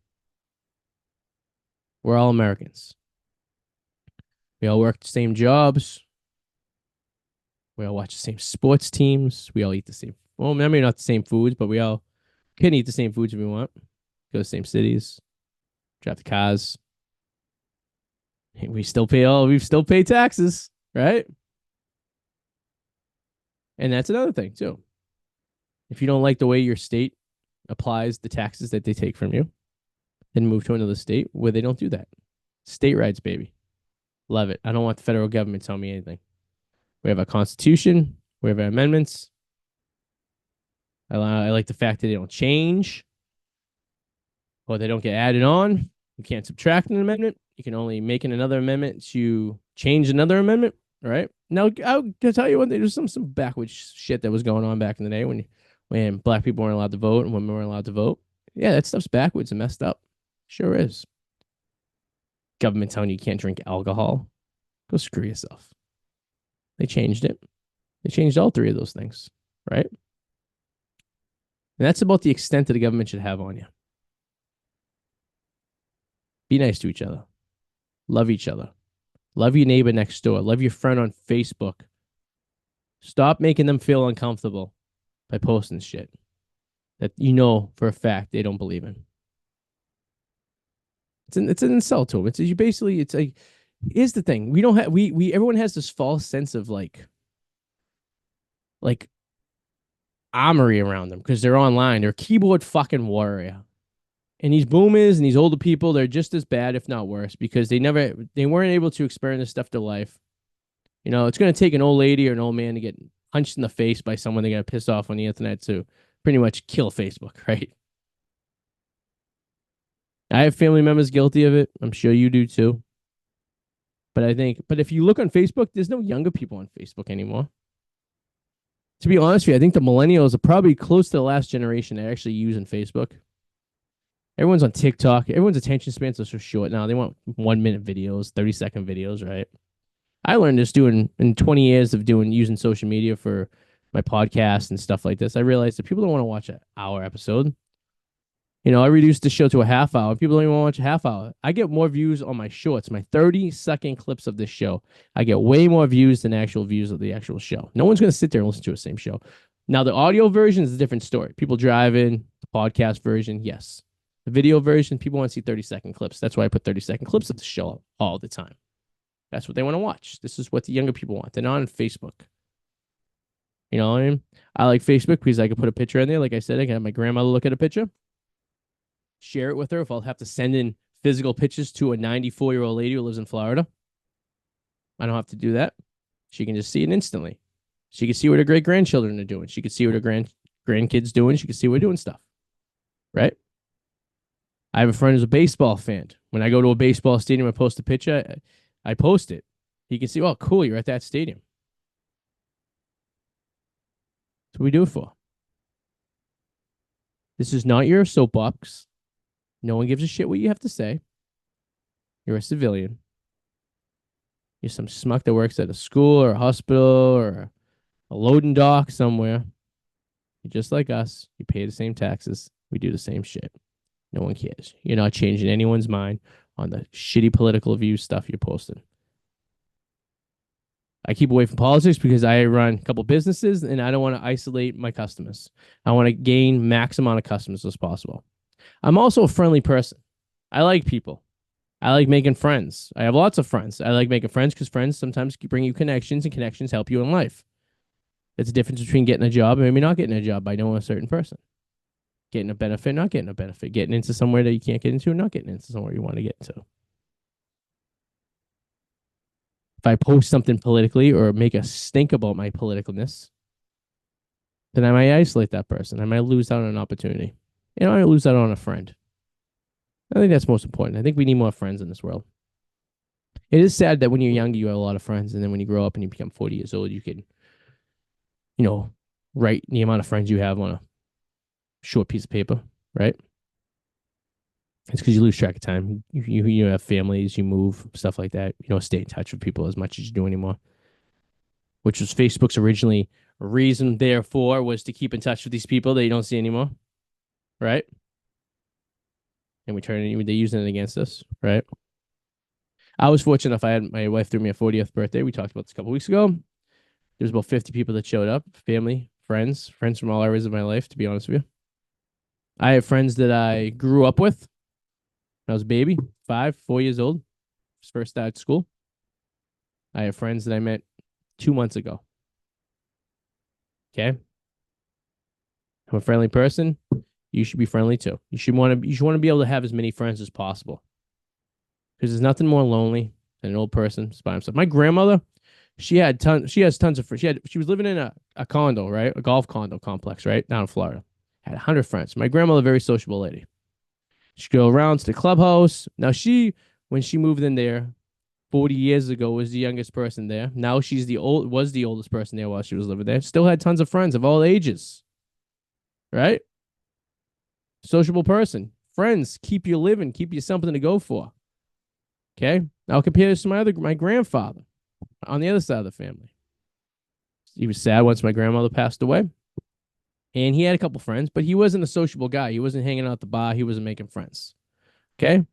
we're all Americans. We all work the same jobs. We all watch the same sports teams. We all eat the same, well, maybe not the same foods, but we all can eat the same foods if we want. Go to the same cities, drive the cars. We still pay taxes, right? And that's another thing too. If you don't like the way your state applies the taxes that they take from you, then move to another state where they don't do that. State rights, baby. Love it. I don't want the federal government telling me anything. We have a constitution. We have our amendments. I like the fact that they don't change or they don't get added on. You can't subtract an amendment. You can only make another amendment to change another amendment. All right. Now, I'll tell you what, there's some backwards shit that was going on back in the day when black people weren't allowed to vote and women weren't allowed to vote. Yeah, that stuff's backwards and messed up. Sure is. Government telling you can't drink alcohol. Go screw yourself. They changed it. They changed all three of those things, right? And that's about the extent that the government should have on you. Be nice to each other. Love each other. Love your neighbor next door. Love your friend on Facebook. Stop making them feel uncomfortable by posting shit that you know for a fact they don't believe in. It's an insult to them. It's you basically it's like here's the thing. We don't have we everyone has this false sense of like armory around them because they're online. They're a keyboard fucking warrior. And these boomers and these older people, they're just as bad, if not worse, because they weren't able to experience this stuff to life. You know, it's gonna take an old lady or an old man to get punched in the face by someone they got pissed off on the internet to pretty much kill Facebook, right? I have family members guilty of it. I'm sure you do too. But if you look on Facebook, there's no younger people on Facebook anymore. To be honest with you, I think the millennials are probably close to the last generation that are actually using Facebook. Everyone's on TikTok. Everyone's attention spans are so short now. They want 1 minute videos, 30-second videos, right? I learned this doing in 20 years of doing using social media for my podcast and stuff like this. I realized that people don't want to watch an hour episode. You know, I reduced the show to a half hour. People don't even want to watch a half hour. I get more views on my shorts, my 30-second clips of this show. I get way more views than actual views of the actual show. No one's going to sit there and listen to the same show. Now, the audio version is a different story. People driving, the podcast version, yes. The video version, people want to see 30-second clips. That's why I put 30-second clips of the show all the time. That's what they want to watch. This is what the younger people want. They're not on Facebook. You know what I mean? I like Facebook because I can put a picture in there. Like I said, I can have my grandmother look at a picture, share it with her if I'll have to send in physical pictures to a 94-year-old lady who lives in Florida. I don't have to do that. She can just see it instantly. She can see what her great-grandchildren are doing. She can see what her grandkids doing. She can see what we're doing stuff. Right? I have a friend who's a baseball fan. When I go to a baseball stadium and post a picture, I post it. He can see, oh, cool, you're at that stadium. That's what we do it for. This is not your soapbox. No one gives a shit what you have to say. You're a civilian. You're some schmuck that works at a school or a hospital or a loading dock somewhere. You're just like us. You pay the same taxes. We do the same shit. No one cares. You're not changing anyone's mind on the shitty political views stuff you're posting. I keep away from politics because I run a couple businesses and I don't want to isolate my customers. I want to gain max amount of customers as possible. I'm also a friendly person. I like people. I like making friends. I have lots of friends. I like making friends because friends sometimes bring you connections and connections help you in life. It's a difference between getting a job and maybe not getting a job by knowing a certain person. Getting a benefit, not getting a benefit. Getting into somewhere that you can't get into, not getting into somewhere you want to get into. If I post something politically or make a stink about my politicalness, then I might isolate that person. I might lose out on an opportunity. I might lose out on a friend. I think that's most important. I think we need more friends in this world. It is sad that when you're young, you have a lot of friends. And then when you grow up and you become 40 years old, you can, write the amount of friends you have on a short piece of paper, right? It's because you lose track of time. You have families, you move, stuff like that. You don't stay in touch with people as much as you do anymore. Which was Facebook's originally reason, therefore, was to keep in touch with these people that you don't see anymore, right? And they're using it against us, right? I was fortunate enough. I had my wife threw me a 40th birthday. We talked about this a couple weeks ago. There was about 50 people that showed up, family, friends from all areas of my life, to be honest with you. I have friends that I grew up with when I was a baby, 4 years old, first started school. I have friends that I met 2 months ago. Okay? I'm a friendly person. You should be friendly too. You should want to be able to have as many friends as possible. Because there's nothing more lonely than an old person by himself. My grandmother, she has tons of friends. She was living in a condo, right? A golf condo complex, right? Down in Florida. Had 100 friends. My grandmother, very sociable lady. She'd go around to the clubhouse. Now when she moved in there 40 years ago, was the youngest person there. Now she's the oldest person there while she was living there. Still had tons of friends of all ages. Right? Sociable person. Friends keep you living, keep you something to go for. Okay? Now compare this to my grandfather on the other side of the family. He was sad once my grandmother passed away. And he had a couple friends, but he wasn't a sociable guy. He wasn't hanging out at the bar. He wasn't making friends. Okay.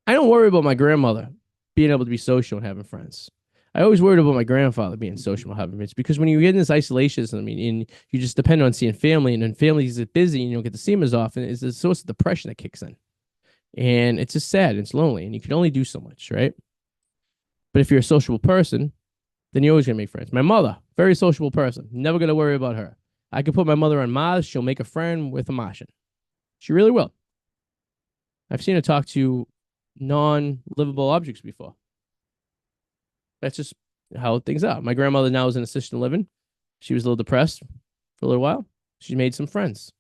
I don't worry about my grandmother being able to be social and having friends. I always worried about my grandfather being social and having friends because when you get in this isolation, I mean, and you just depend on seeing family, and then families is busy and you don't get to see them as often, it's a source of depression that kicks in. And it's just sad. It's lonely, and you can only do so much, right? But if you're a sociable person, then you're always gonna make friends. My mother, very sociable person, never gonna worry about her. I could put my mother on Mars, she'll make a friend with a Martian. She really will. I've seen her talk to non-livable objects before. That's just how things are. My grandmother now is in assisted living. She was a little depressed for a little while. She made some friends.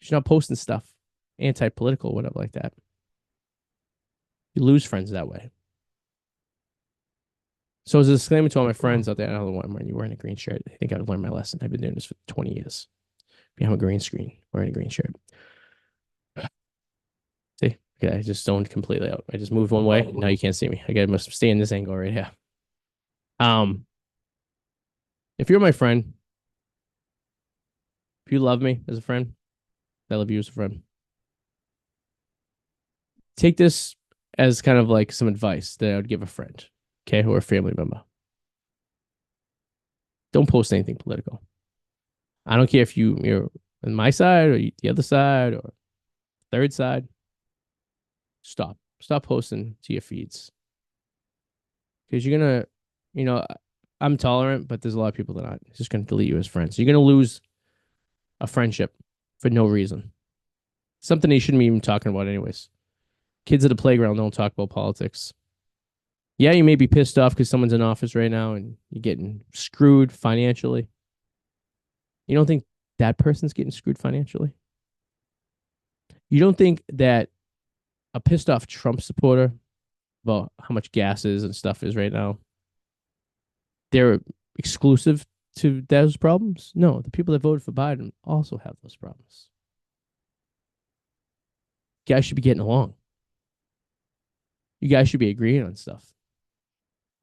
She's not posting stuff anti-political, whatever like that. You lose friends that way. So as a disclaimer to all my friends out there, I don't know why you're wearing a green shirt. I think I've learned my lesson. I've been doing this for 20 years. Behind a green screen, wearing a green shirt. See, okay, I just zoned completely out. I just moved one way. Now you can't see me. I gotta must stay in this angle right here. If you're my friend, if you love me as a friend, I love you as a friend. Take this as kind of like some advice that I would give a friend, okay, or a family member. Don't post anything political. I don't care if you're on my side or the other side or third side. Stop posting to your feeds because you're gonna, you know, I'm tolerant, but there's a lot of people that aren't. It's just gonna delete you as friends. So you're gonna lose a friendship for no reason. Something you shouldn't be even talking about, anyways. Kids at the playground don't talk about politics. Yeah, you may be pissed off because someone's in office right now and you're getting screwed financially. You don't think that person's getting screwed financially? You don't think that a pissed off Trump supporter about how much gas is and stuff is right now, they're exclusive to those problems? No, the people that voted for Biden also have those problems. You guys should be getting along. You guys should be agreeing on stuff.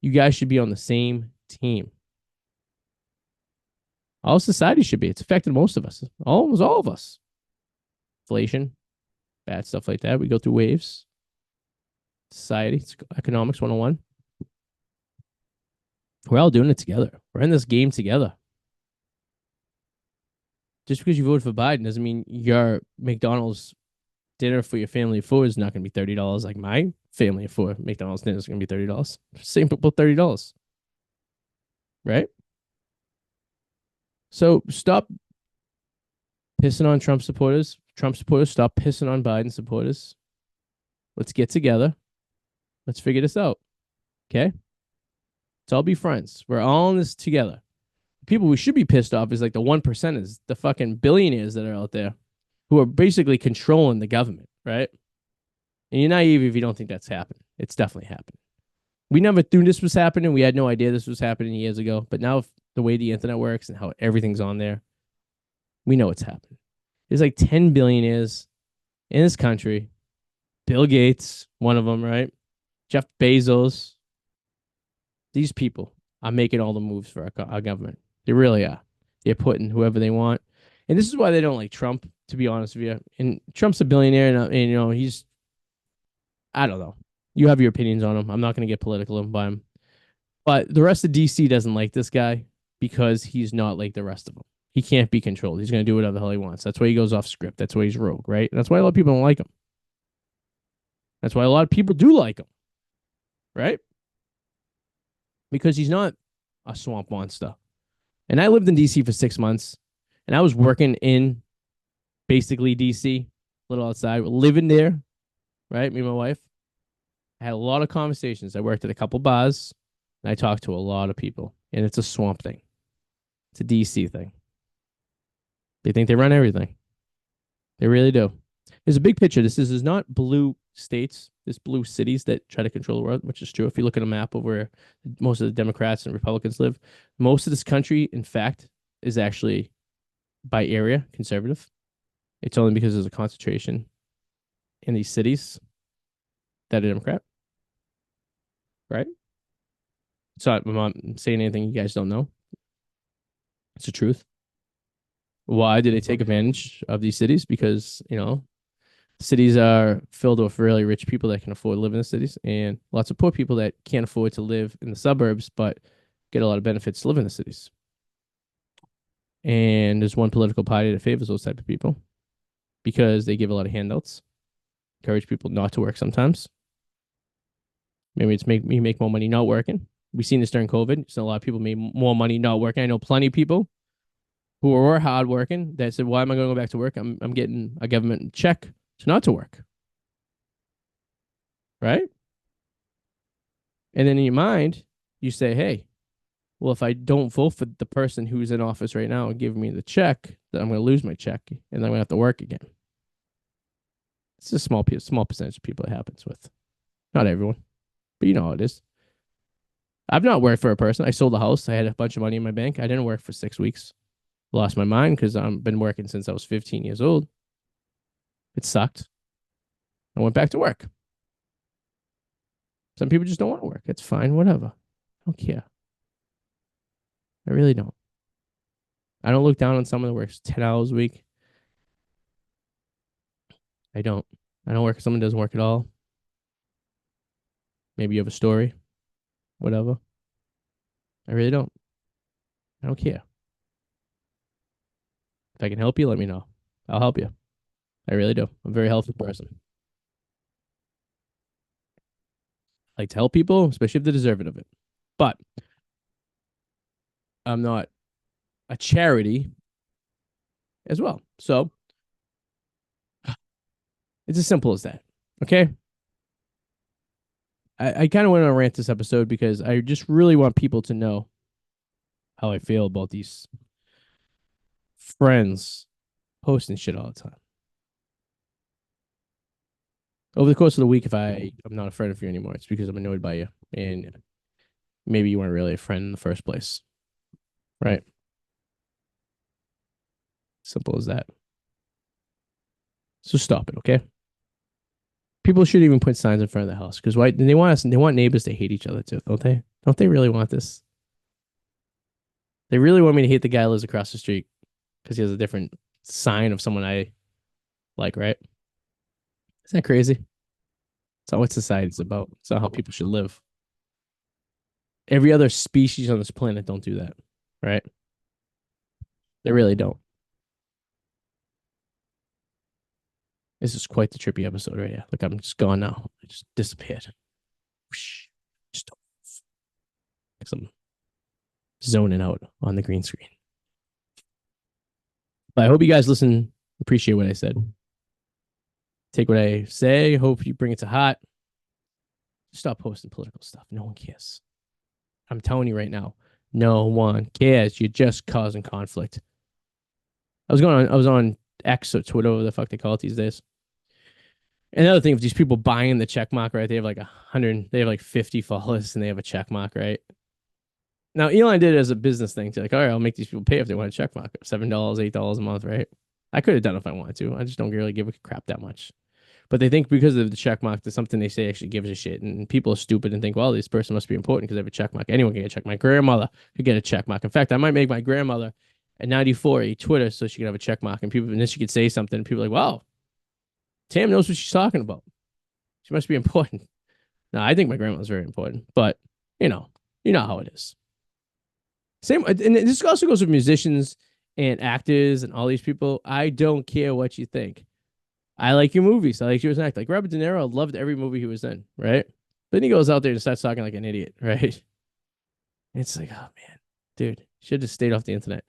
You guys should be on the same team. All society should be. It's affected most of us, almost all of us. Inflation, bad stuff like that. We go through waves. Society, it's economics 101. We're all doing it together. We're in this game together. Just because you voted for Biden doesn't mean your McDonald's dinner for your family of four is not going to be $30 like my family of four McDonald's dinner is going to be $30. Same people, $30. Right? So stop pissing on Trump supporters. Trump supporters, stop pissing on Biden supporters. Let's get together. Let's figure this out. Okay? Let's all be friends. We're all in this together. People we should be pissed off is like the 1%ers, the fucking billionaires that are out there who are basically controlling the government, right? And you're naive if you don't think that's happened. It's definitely happened. We never knew this was happening. We had no idea this was happening years ago. But now, the way the internet works and how everything's on there, we know it's happened. There's like 10 billionaires in this country. Bill Gates, one of them, right? Jeff Bezos. These people are making all the moves for our government. They really are. They're putting whoever they want. And this is why they don't like Trump, to be honest with you. And Trump's a billionaire, and you know, he's, I don't know. You have your opinions on him. I'm not going to get political by him. But the rest of DC doesn't like this guy because he's not like the rest of them. He can't be controlled. He's going to do whatever the hell he wants. That's why he goes off script. That's why he's rogue, right? And that's why a lot of people don't like him. That's why a lot of people do like him, right? Because he's not a swamp monster. And I lived in DC for 6 months, and I was working in basically DC, a little outside, living there, right? Me and my wife. I had a lot of conversations. I worked at a couple bars, and I talked to a lot of people, and it's a swamp thing. It's a DC thing. They think they run everything. They really do. There's a big picture. This is not blue states, this blue cities that try to control the world, which is true. If you look at a map of where most of the Democrats and Republicans live, most of this country, in fact, is actually by area conservative. It's only because there's a concentration in these cities that are Democrat, right? So I'm not saying anything you guys don't know. It's the truth. Why do they take advantage of these cities? Because, cities are filled with really rich people that can afford to live in the cities and lots of poor people that can't afford to live in the suburbs, but get a lot of benefits to live in the cities. And there's one political party that favors those type of people because they give a lot of handouts, encourage people not to work sometimes. Maybe it's make me make more money not working. We've seen this during COVID. So a lot of people made more money not working. I know plenty of people who were hard working that said, "Why am I going to go back to work? I'm getting a government check to not to work." Right? And then in your mind, you say, "Hey, well, if I don't vote for the person who's in office right now and give me the check, then I'm going to lose my check and then I'm going to have to work again." It's a small percentage of people it happens with. Not everyone, but you know how it is. I've not worked for a person. I sold a house. I had a bunch of money in my bank. I didn't work for 6 weeks. Lost my mind because I've been working since I was 15 years old. It sucked. I went back to work. Some people just don't want to work. It's fine. Whatever. I don't care. I really don't. I don't look down on someone that works 10 hours a week. I don't. I don't work if someone doesn't work at all. Maybe you have a story. Whatever. I really don't. I don't care. If I can help you, let me know. I'll help you. I really do. I'm a very healthy person. I like to help people, especially if they deserve it of it. But I'm not a charity as well. So it's as simple as that. Okay. I kind of went on a rant this episode because I just really want people to know how I feel about these friends posting shit all the time. Over the course of the week, if I'm not a friend of you anymore, it's because I'm annoyed by you. And maybe you weren't really a friend in the first place. Right? Simple as that. So stop it, okay? People should even put signs in front of the house because why they want us they want neighbors to hate each other too, don't they? Don't they really want this? They really want me to hate the guy who lives across the street because he has a different sign of someone I like, right? Isn't that crazy? It's not what society's about. It's not how people should live. Every other species on this planet don't do that, right? They really don't. This is quite the trippy episode right here. Look, I'm just gone now. I just disappeared. Just because I'm zoning out on the green screen. But I hope you guys listen, appreciate what I said. Take what I say. Hope you bring it to heart. Stop posting political stuff. No one cares. I'm telling you right now, no one cares. You're just causing conflict. I was on X or Twitter, whatever the fuck they call it these days. Another thing, if these people buying the check mark, right? They have like 100, they have like 50 followers and they have a check mark, right? Now Elon did it as a business thing to like, all right, I'll make these people pay if they want a check mark, $7, $8 a month, right? I could have done it if I wanted to. I just don't really give a crap that much. But they think because of the check mark that something they say actually gives a shit. And people are stupid and think, well, this person must be important because they have a check mark. Anyone can get a check. My grandmother could get a check mark. In fact, I might make my grandmother at 94 a Twitter so she could have a check mark. And people, and then she could say something. And people are like, wow, Tam knows what she's talking about. She must be important. Now, I think my grandma's very important, but you know how it is. Same, and this also goes with musicians and actors and all these people. I don't care what you think. I like your movies. I like you as an actor. Like Robert De Niro, I loved every movie he was in, right? Then he goes out there and starts talking like an idiot, right? It's like, oh man, dude, should have stayed off the internet.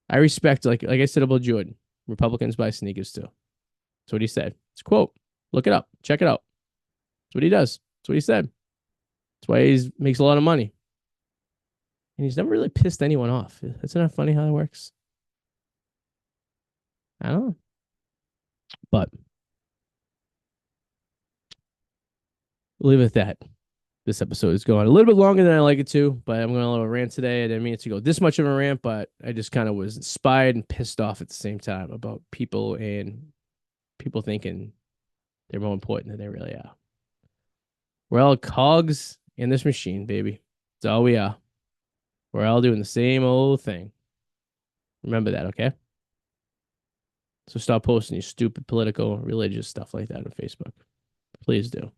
I respect, like I said about Jordan, Republicans buy sneakers too. That's what he said. It's a quote. Look it up. Check it out. That's what he does. That's what he said. That's why he makes a lot of money. And he's never really pissed anyone off. Isn't that funny how it works? I don't know. But we'll leave it at that. This episode is going a little bit longer than I like it to, but I'm going a little rant today. I didn't mean it to go this much of a rant, but I just kind of was inspired and pissed off at the same time about people and people thinking they're more important than they really are. We're all cogs in this machine, baby. That's all we are. We're all doing the same old thing. Remember that, okay? So stop posting your stupid political, religious stuff like that on Facebook. Please do.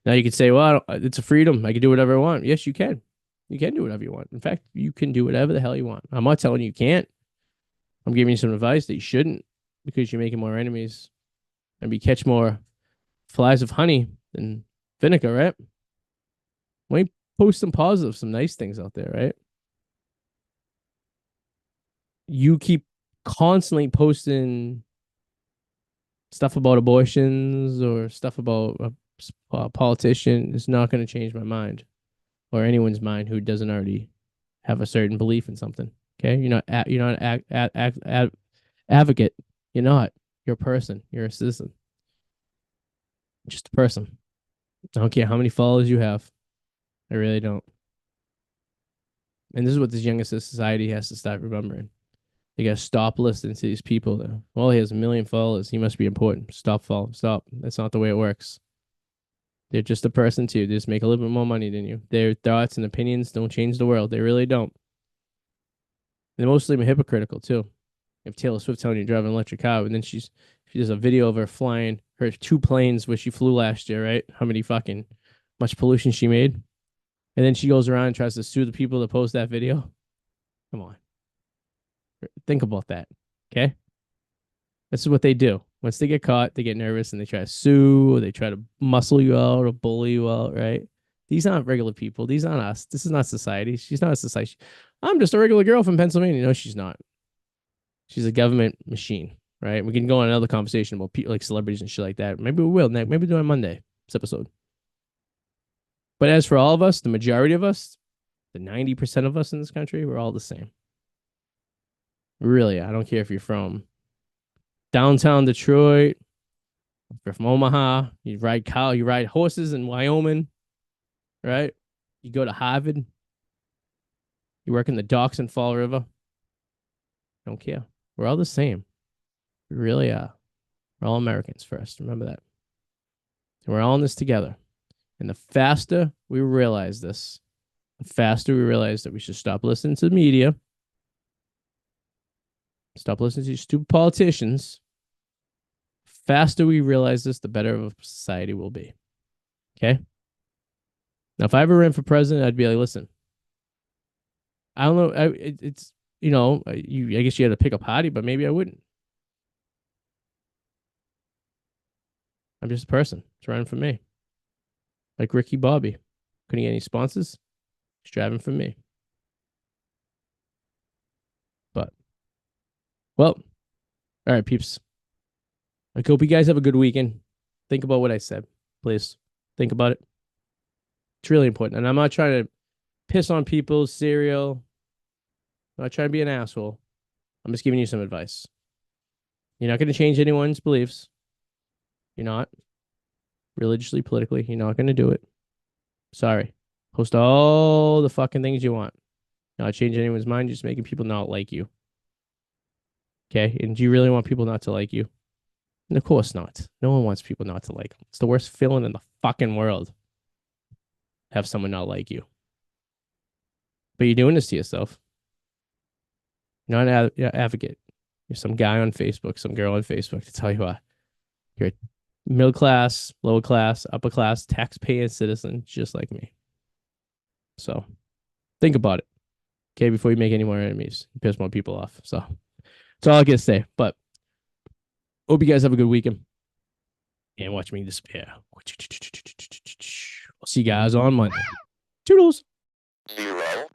Now you could say, well, it's a freedom. I can do whatever I want. Yes, you can. You can do whatever you want. In fact, you can do whatever the hell you want. I'm not telling you can't. I'm giving you some advice that you shouldn't because you're making more enemies and you catch more flies of honey than vinegar, right? Why don't you post some positive, some nice things out there, right? You keep constantly posting stuff about abortions or stuff about a politician is not going to change my mind or anyone's mind who doesn't already have a certain belief in something. Okay, you're not advocate. You're not. You're a person. You're a citizen. Just a person. I don't care how many followers you have. I really don't. And this is what this younger society has to start remembering. They gotta stop listening to these people. That, well, he has 1 million followers. He must be important. Stop following. Stop. That's not the way it works. They're just a person too. They just make a little bit more money than you. Their thoughts and opinions don't change the world. They really don't. And most of them are hypocritical too. If Taylor Swift telling you to drive an electric car, and then she does a video of her flying her 2 planes where she flew last year, right? How much pollution she made. And then she goes around and tries to sue the people that post that video. Come on. Think about that. Okay? This is what they do. Once they get caught, they get nervous and they try to sue, or they try to muscle you out or bully you out, right? These aren't regular people. These aren't us. This is not society. She's not a society. I'm just a regular girl from Pennsylvania. No, she's not. She's a government machine, right? We can go on another conversation about people like celebrities and shit like that. Maybe we will. Maybe do it on Monday, this episode. But as for all of us, the majority of us, the 90% of us in this country, we're all the same. Really, I don't care if you're from downtown Detroit, if you're from Omaha, you ride horses in Wyoming, right? You go to Harvard, you work in the docks in Fall River. Don't care. We're all the same. We really are. We're all Americans first. Remember that. And we're all in this together. And the faster we realize this, the faster we realize that we should stop listening to the media, stop listening to these stupid politicians. The faster we realize this, the better of a society will be. Okay? Now, if I ever ran for president, I'd be like, listen, I don't know. It's, I guess you had to pick a party, but maybe I wouldn't. I'm just a person. It's running for me. Like Ricky Bobby. Couldn't get any sponsors. He's driving for me. But, well, all right, peeps. I hope you guys have a good weekend. Think about what I said, please. Think about it. It's really important. And I'm not trying to piss on people's cereal. I'm not trying to be an asshole. I'm just giving you some advice. You're not going to change anyone's beliefs. You're not. Religiously, politically, you're not going to do it. Sorry. Post all the fucking things you want. You're not changing anyone's mind. You're just making people not like you. Okay? And do you really want people not to like you? And of course not. No one wants people not to like them. It's the worst feeling in the fucking world. Have someone not like you. But you're doing this to yourself. You're not an advocate. You're some guy on Facebook, some girl on Facebook to tell you what. You're a middle class, lower class, upper class, tax-paying citizen just like me. So think about it. Okay, before you make any more enemies. You piss more people off. So that's all I can say. But hope you guys have a good weekend. And watch me despair. I'll see you guys on Monday. Toodles.
0.